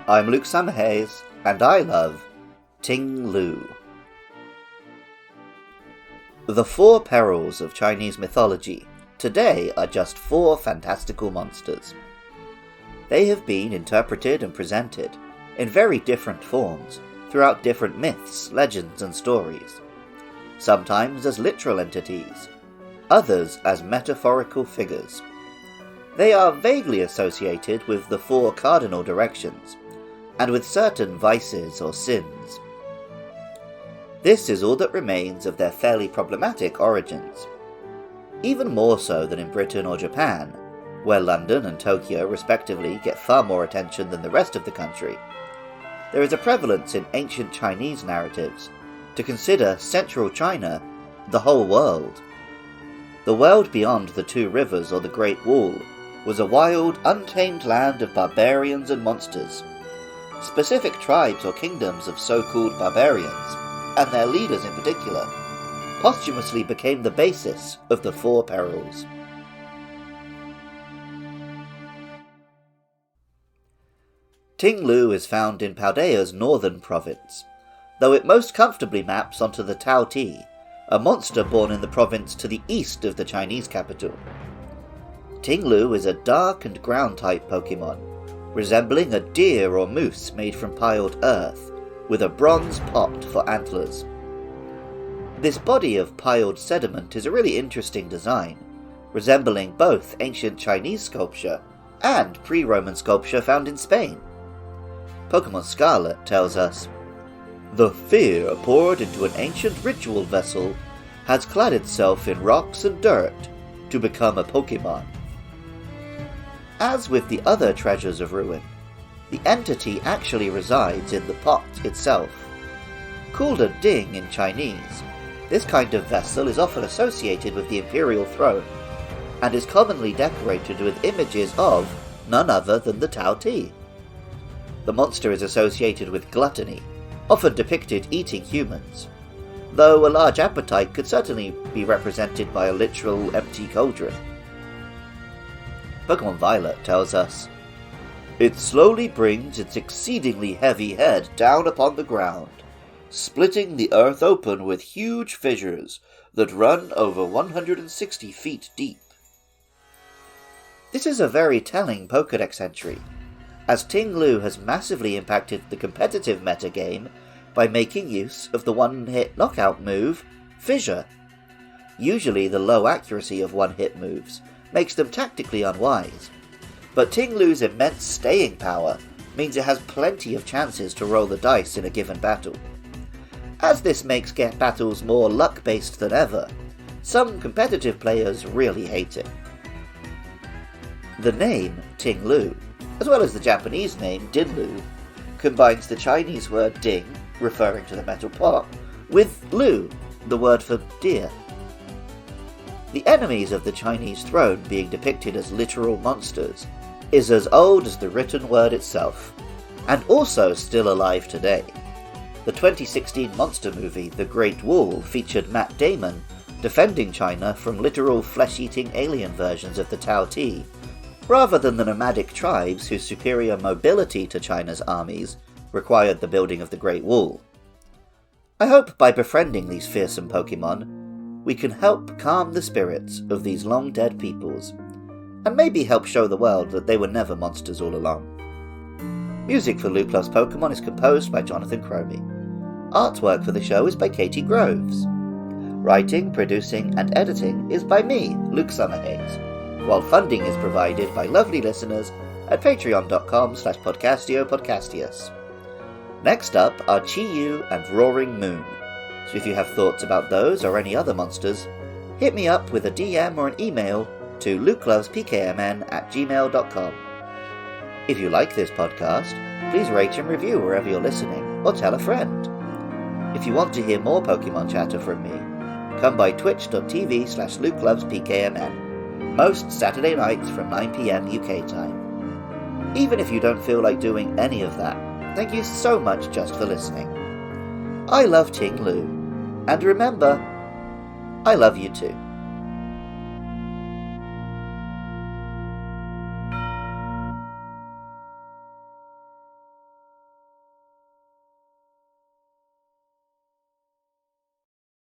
I'm Luke Summerhays, and I love Ting. The four perils of Chinese mythology today are just four fantastical monsters. They have been interpreted and presented in very different forms throughout different myths, legends, and stories, sometimes as literal entities, others as metaphorical figures. They are vaguely associated with the four cardinal directions, and with certain vices or sins. This is all that remains of their fairly problematic origins. Even more so than in Britain or Japan, where London and Tokyo respectively get far more attention than the rest of the country, there is a prevalence in ancient Chinese narratives to consider central China the whole world. The world beyond the two rivers or the Great Wall was a wild, untamed land of barbarians and monsters. Specific tribes or kingdoms of so-called barbarians, and their leaders in particular, posthumously became the basis of the Four Perils. Ting is found in Paldea's northern province, though it most comfortably maps onto the Tao Ti, a monster born in the province to the east of the Chinese capital. Ting is a dark and ground-type Pokemon, resembling a deer or moose made from piled earth, with a bronze pot for antlers. This body of piled sediment is a really interesting design, resembling both ancient Chinese sculpture and pre-Roman sculpture found in Spain. Pokemon Scarlet tells us, "The fear poured into an ancient ritual vessel has clad itself in rocks and dirt to become a Pokemon." As with the other treasures of ruin, the entity actually resides in the pot itself. Called a ding in Chinese, this kind of vessel is often associated with the imperial throne, and is commonly decorated with images of none other than the Tao Ti. The monster is associated with gluttony, often depicted eating humans, though a large appetite could certainly be represented by a literal empty cauldron. Pokemon Violet tells us, "It slowly brings its exceedingly heavy head down upon the ground, splitting the earth open with huge fissures that run over 160 feet deep." This is a very telling Pokédex entry, as Ting has massively impacted the competitive metagame by making use of the one-hit knockout move, Fissure. Usually the low accuracy of one-hit moves makes them tactically unwise, but Ting-Lu's immense staying power means it has plenty of chances to roll the dice in a given battle. As this makes battles more luck-based than ever, some competitive players really hate it. The name Ting-Lu, as well as the Japanese name Din-Lu, combines the Chinese word ding, referring to the metal pot, with lu, the word for deer. The enemies of the Chinese throne being depicted as literal monsters is as old as the written word itself, and also still alive today. The 2016 monster movie The Great Wall featured Matt Damon defending China from literal flesh-eating alien versions of the Tao Ti, rather than the nomadic tribes whose superior mobility to China's armies required the building of the Great Wall. I hope by befriending these fearsome Pokemon, we can help calm the spirits of these long-dead peoples, and maybe help show the world that they were never monsters all along. Music for Luke Loves Pokemon is composed by Jonathan Cromie. Artwork for the show is by Katie Groves. Writing, producing, and editing is by me, Luke Summerhays, while funding is provided by lovely listeners at patreon.com/podcastiopodcastius. Next up are Chi-Yu and Roaring Moon, so if you have thoughts about those or any other monsters, hit me up with a DM or an email to lukelovespkmn@gmail.com. If you like this podcast, please rate and review wherever you're listening, or tell a friend. If you want to hear more Pokemon chatter from me, come by twitch.tv/lukelovespkmn, most Saturday nights from 9 PM UK time. Even if you don't feel like doing any of that, thank you so much just for listening. I love Ting, and remember, I love you too.